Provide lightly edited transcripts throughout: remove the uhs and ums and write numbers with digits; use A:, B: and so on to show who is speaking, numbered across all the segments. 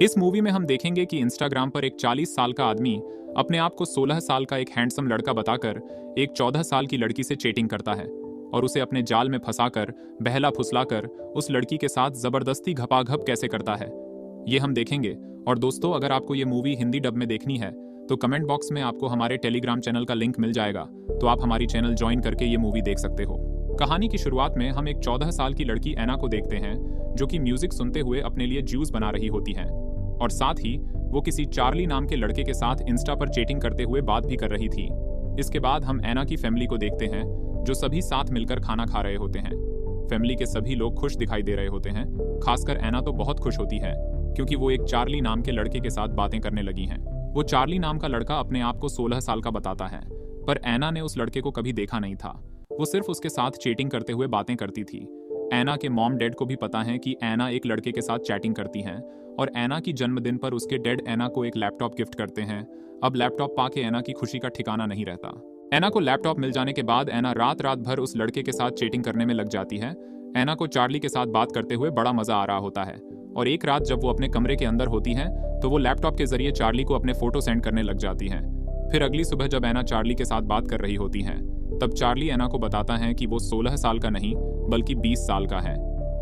A: इस मूवी में हम देखेंगे कि इंस्टाग्राम पर एक 40 साल का आदमी अपने आप को 16 साल का एक हैंडसम लड़का बताकर एक 14 साल की लड़की से चेटिंग करता है और उसे अपने जाल में फंसाकर बहला फुसलाकर उस लड़की के साथ जबरदस्ती घपाघप कैसे करता है, ये हम देखेंगे। और दोस्तों, अगर आपको ये मूवी हिंदी डब में देखनी है तो कमेंट बॉक्स में आपको हमारे टेलीग्राम चैनल का लिंक मिल जाएगा, तो आप हमारी चैनल ज्वाइन करके ये मूवी देख सकते हो। कहानी की शुरुआत में हम एक 14 साल की लड़की एना को देखते हैं जो कि म्यूजिक सुनते हुए अपने लिए जूस बना रही होती है और साथ ही वो किसी चार्ली नाम के लड़के के साथ इंस्टा पर चैटिंग करते हुए बात भी कर रही थी। इसके बाद हम एना की फैमिली को देखते हैं जो सभी साथ मिलकर खाना खा रहे होते हैं। फैमिली के सभी लोग खुश दिखाई दे रहे होते हैं, खासकर एना तो बहुत खुश होती है क्योंकि वो एक चार्ली नाम के लड़के के साथ बातें करने लगी हैं। वो चार्ली नाम का लड़का अपने आप को 16 साल का बताता है, पर एना ने उस लड़के को कभी देखा नहीं था। वो सिर्फ उसके साथ चैटिंग करते हुए बातें करती थी। एना के मॉम डैड को भी पता है कि एना एक लड़के के साथ चैटिंग करती है और एना की जन्मदिन पर उसके डैड एना को एक लैपटॉप गिफ्ट करते हैं। अब लैपटॉप पाके एना की खुशी का ठिकाना नहीं रहता। एना को लैपटॉप मिल जाने के बाद एना रात रात भर उस लड़के के साथ चैटिंग करने में लग जाती है। एना को चार्ली के साथ बात करते हुए बड़ा मजा आ रहा होता है और एक रात जब वो अपने कमरे के अंदर होती है तो वो लैपटॉप के जरिए चार्ली को अपने फोटो सेंड करने लग जाती है। फिर अगली सुबह जब एना चार्ली के साथ बात कर रही होती है तब चार्ली एना को बताता है कि वो 16 साल का नहीं बल्कि 20 साल का है।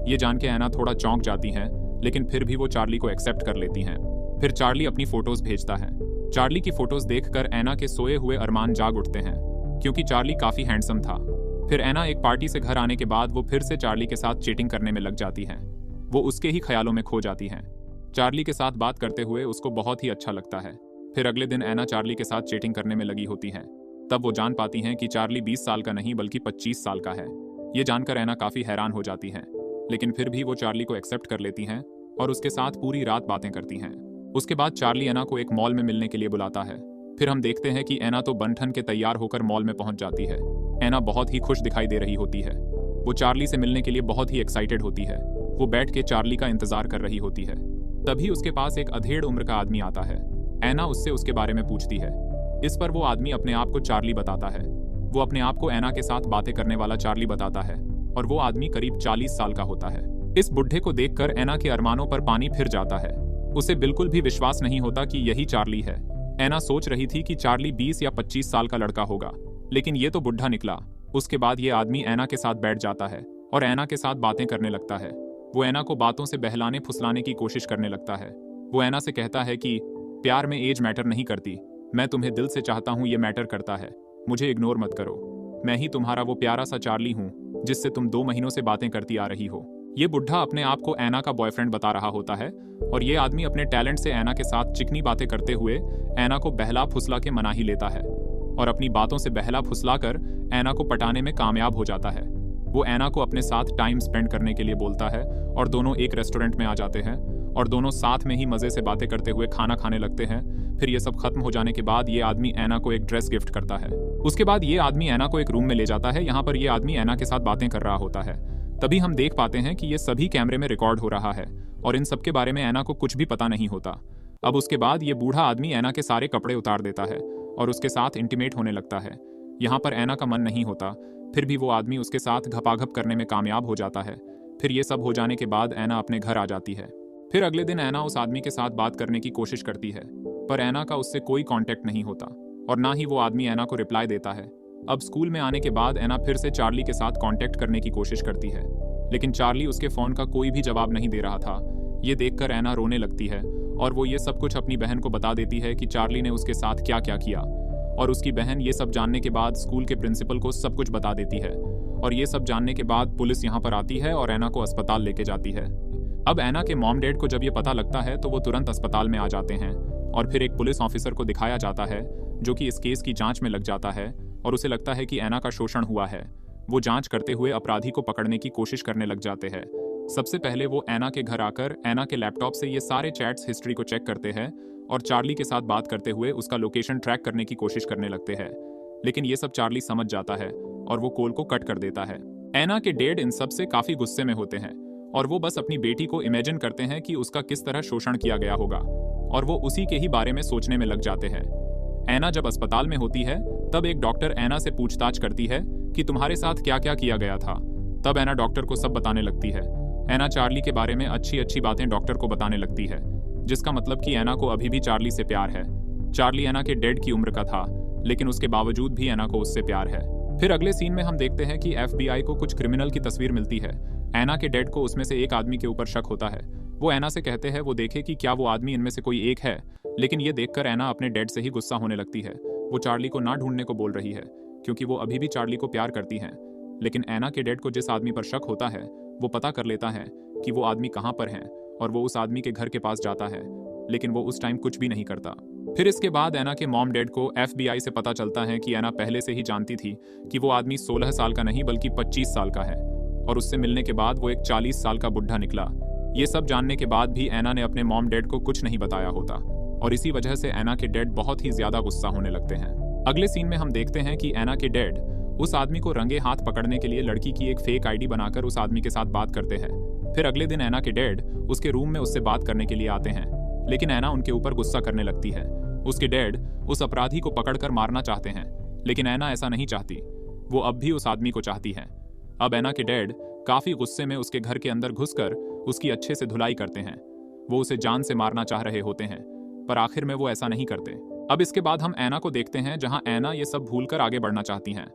A: ये जान के एना थोड़ा चौंक जाती है, लेकिन फिर भी वो चार्ली को एक्सेप्ट कर लेती हैं। फिर चार्ली अपनी फोटोज भेजता है। चार्ली की फोटोज देखकर एना के सोए हुए अरमान जाग उठते हैं क्योंकि चार्ली काफी हैंडसम था। फिर एना एक पार्टी से घर आने के बाद वो फिर से चार्ली के साथ चैटिंग करने में लग जाती है। वो उसके ही ख्यालों में खो जाती है। चार्ली के साथ बात करते हुए उसको बहुत ही अच्छा लगता है। फिर अगले दिन एना चार्ली के साथ चैटिंग करने में लगी होती है। तब वो जान पाती हैं कि चार्ली 20 साल का नहीं बल्कि 25 साल का है। ये जानकर एना काफी हैरान हो जाती है, लेकिन फिर भी वो चार्ली को एक्सेप्ट कर लेती हैं और उसके साथ पूरी रात बातें करती हैं। उसके बाद चार्ली एना को एक मॉल में मिलने के लिए बुलाता है। फिर हम देखते हैं कि एना तो बन ठन के तैयार होकर मॉल में पहुंच जाती है। एना बहुत ही खुश दिखाई दे रही होती है। वो चार्ली से मिलने के लिए बहुत ही एक्साइटेड होती है। वो बैठ के चार्ली का इंतजार कर रही होती है। तभी उसके पास एक अधेड़ उम्र का आदमी आता है। एना उससे उसके बारे में पूछती है। इस पर वो आदमी अपने आप को चार्ली बताता है। वो अपने आप को एना के साथ बातें करने वाला चार्ली बताता है और वो आदमी करीब 40 साल का होता है। इस बुढ़े को देखकर एना के अरमानों पर पानी फिर जाता है। उसे बिल्कुल भी विश्वास नहीं होता कि यही चार्ली है। एना सोच रही थी कि चार्ली 20 या 25 साल का लड़का होगा, लेकिन ये तो बुढ़ा निकला। उसके बाद ये आदमी एना के साथ बैठ जाता है और एना के साथ बातें करने लगता है। वो एना को बातों से बहलाने फुसलाने की कोशिश करने लगता है। वो एना से कहता है कि प्यार में एज मैटर नहीं करती, मैं तुम्हें दिल से चाहता हूँ, ये मैटर करता है, मुझे इग्नोर मत करो, मैं ही तुम्हारा वो प्यारा सा चार्ली हूँ जिससे तुम 2 महीनों से बातें करती आ रही हो। ये बुढ़ा अपने आप को एना का बॉयफ्रेंड बता रहा होता है और ये आदमी अपने टैलेंट से एना के साथ चिकनी बातें करते हुए एना को बहला फुसला के मना ही लेता है और अपनी बातों से बहला फुसला कर एना को पटाने में कामयाब हो जाता है। वो एना को अपने साथ टाइम स्पेंड करने के लिए बोलता है और दोनों एक रेस्टोरेंट में आ जाते हैं और दोनों साथ में ही मजे से बातें करते हुए खाना खाने लगते हैं। फिर ये सब खत्म हो जाने के बाद ये आदमी एना को एक ड्रेस गिफ्ट करता है। उसके बाद ये आदमी एना को एक रूम में ले जाता है। यहाँ पर ये आदमी एना के साथ बातें कर रहा होता है। तभी हम देख पाते हैं कि ये सभी कैमरे में रिकॉर्ड हो रहा है और इन सब के बारे में एना को कुछ भी पता नहीं होता। अब उसके बाद ये बूढ़ा आदमी एना के सारे कपड़े उतार देता है और उसके साथ इंटीमेट होने लगता है। यहाँ पर एना का मन नहीं होता, फिर भी वो आदमी उसके साथ घपाघप करने में कामयाब हो जाता है। फिर ये सब हो जाने के बाद एना अपने घर आ जाती है। फिर अगले दिन एना उस आदमी के साथ बात करने की कोशिश करती है, पर एना का उससे कोई कांटेक्ट नहीं होता और ना ही वो आदमी एना को रिप्लाई देता है। अब स्कूल में आने के बाद एना फिर से चार्ली के साथ कांटेक्ट करने की कोशिश करती है, लेकिन चार्ली उसके फोन का कोई भी जवाब नहीं दे रहा था। ये देखकर एना रोने लगती है और वो ये सब कुछ अपनी बहन को बता देती है कि चार्ली ने उसके साथ क्या क्या किया और उसकी बहन ये सब जानने के बाद स्कूल के प्रिंसिपल को सब कुछ बता देती है और ये सब जानने के बाद पुलिस यहाँ पर आती है और एना को अस्पताल लेके जाती है। अब एना के मॉम डैड को जब ये पता लगता है तो वो तुरंत अस्पताल में आ जाते हैं और फिर एक पुलिस ऑफिसर को दिखाया जाता है जो कि इस केस की जांच में लग जाता है और उसे लगता है कि एना का शोषण हुआ है। वो जांच करते हुए अपराधी को पकड़ने की कोशिश करने लग जाते हैं। सबसे पहले वो एना के घर आकर एना के लैपटॉप से ये सारे चैट्स हिस्ट्री को चेक करते हैं और चार्ली के साथ बात करते हुए उसका लोकेशन ट्रैक करने की कोशिश करने लगते हैं, लेकिन ये सब चार्ली समझ जाता है और वो कॉल को कट कर देता है। एना के डैड इन सब से काफी गुस्से में होते हैं और वो बस अपनी बेटी को इमेजिन करते हैं कि उसका किस तरह शोषण किया गया होगा और वो उसी के ही बारे में सोचने में लग जाते हैं। एना जब अस्पताल में होती है तब एक डॉक्टर एना से पूछताछ करती है कि तुम्हारे साथ क्या क्या किया गया था। तब एना डॉक्टर को सब बताने लगती है। एना चार्ली के बारे में अच्छी अच्छी बातें डॉक्टर को बताने लगती है, जिसका मतलब कि एना को अभी भी चार्ली से प्यार है। चार्ली एना के डैड की उम्र का था, लेकिन उसके बावजूद भी एना को उससे प्यार है। फिर अगले सीन में हम देखते हैं कि FBI को कुछ क्रिमिनल की तस्वीर मिलती है। एना के डैड को उसमें से एक आदमी के ऊपर शक होता है। वो एना से कहते हैं वो देखे कि क्या वो आदमी इनमें से कोई एक है, लेकिन ये देखकर एना अपने डैड से ही गुस्सा होने लगती है। वो चार्ली को ना ढूंढने को बोल रही है, क्योंकि वो अभी भी चार्ली को प्यार करती है। लेकिन एना के डैड को जिस आदमी पर शक होता है, वो पता कर लेता है कि वो आदमी कहाँ पर है, और वो उस आदमी के घर के पास जाता है, लेकिन वो उस टाइम कुछ भी नहीं करता। फिर इसके बाद एना के मॉम डैड को FBI से पता चलता है कि एना पहले से ही जानती थी कि वो आदमी 16 साल का नहीं बल्कि 25 साल का है, और उससे मिलने के बाद वो एक 40 साल का बुढ़ा निकला। ये सब जानने के बाद भी एना ने अपने मॉम डैड को कुछ नहीं बताया होता, और इसी वजह से एना के डैड बहुत ही ज्यादा गुस्सा होने लगते हैं। अगले सीन में हम देखते हैं कि एना के डैड उस आदमी को रंगे हाथ पकड़ने के लिए लड़की की एक फेक ID बनाकर उस आदमी के साथ बात करते हैं। फिर अगले दिन एना के डैड उसके रूम में उससे बात करने के लिए आते हैं, लेकिन एना उनके ऊपर गुस्सा करने लगती है। उसके डैड उस अपराधी को पकड़कर मारना चाहते हैं, लेकिन एना ऐसा नहीं चाहती। वो अब भी उस आदमी को चाहती है। अब एना के डैड काफी गुस्से में उसके घर के अंदर घुसकर उसकी अच्छे से धुलाई करते हैं। वो उसे जान से मारना चाह रहे होते हैं, पर आखिर में वो ऐसा नहीं करते। अब इसके बाद हम एना को देखते हैं, जहां एना ये सब भूलकर आगे बढ़ना चाहती हैं,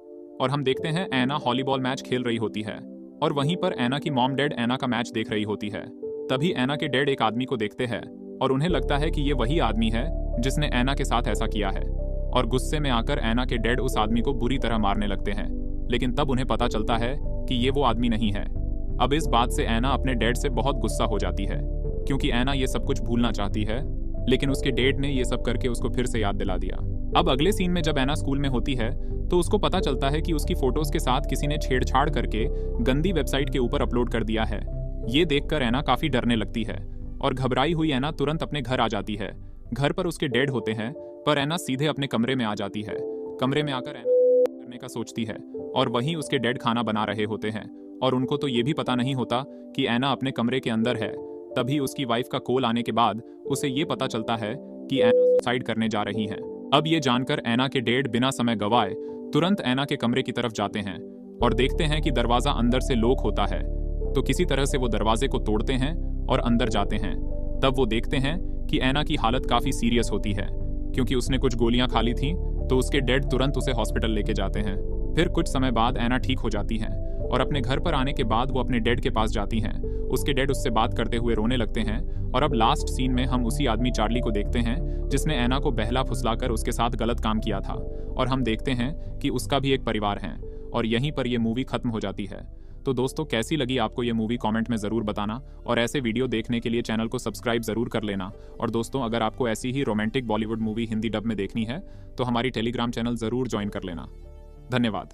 A: और हम देखते हैं एना वॉलीबॉल मैच खेल रही होती है, और वहीं पर एना की मॉम डैड एना का मैच देख रही होती है। तभी एना के डैड एक आदमी को देखते हैं, और उन्हें लगता है कि ये वही आदमी है जिसने एना के साथ ऐसा किया है, और गुस्से में आकर एना के डैड उस आदमी को बुरी तरह मारने लगते हैं। लेकिन तब उन्हें पता चलता है कि ये वो आदमी नहीं है। अब इस बात से एना अपने डैड से बहुत गुस्सा हो जाती है, क्योंकि एना ये सब कुछ भूलना चाहती है, लेकिन उसके डैड ने ये सब करके उसको फिर से याद दिला दिया। अब अगले सीन में जब एना स्कूल में होती है, तो उसको पता चलता है कि उसकी फोटोज के साथ किसी ने छेड़छाड़ करके गंदी वेबसाइट के ऊपर अपलोड कर दिया है। ये देखकर एना काफी डरने लगती है, और घबराई हुई एना तुरंत अपने घर आ जाती है। घर पर उसके डैड होते हैं, पर एना सीधे अपने कमरे में आ जाती है। कमरे में आकर एना करने का सोचती है, और वहीं उसके डैड खाना बना रहे होते हैं, और उनको तो ये भी पता नहीं होता कि एना अपने कमरे के अंदर है। तभी उसकी वाइफ का कॉल आने के बाद उसे ये पता चलता है कि एना सुसाइड करने जा रही हैं। अब ये जानकर एना के डैड बिना समय गवाए तुरंत एना के कमरे की तरफ जाते हैं, और देखते हैं कि दरवाजा अंदर से लॉक होता है। तो किसी तरह से वो दरवाजे को तोड़ते हैं और अंदर जाते हैं। तब वो देखते हैं कि एना की हालत काफी सीरियस होती है, क्योंकि उसने कुछ गोलियां खा ली थी। तो उसके डैड तुरंत उसे हॉस्पिटल लेके जाते हैं। फिर कुछ समय बाद एना ठीक हो जाती है, और अपने घर पर आने के बाद वो अपने डैड के पास जाती हैं। उसके डैड उससे बात करते हुए रोने लगते हैं, और अब लास्ट सीन में हम उसी आदमी चार्ली को देखते हैं जिसने एना को बहला फुसलाकर उसके साथ गलत काम किया था, और हम देखते हैं कि उसका भी एक परिवार है, और यहीं पर यह मूवी खत्म हो जाती है। तो दोस्तों, कैसी लगी आपको ये मूवी कमेंट में ज़रूर बताना, और ऐसे वीडियो देखने के लिए चैनल को सब्सक्राइब ज़रूर कर लेना। और दोस्तों, अगर आपको ऐसी ही romantic Bollywood movie Hindi dub में देखनी है तो हमारी टेलीग्राम चैनल ज़रूर ज्वाइन कर लेना। धन्यवाद।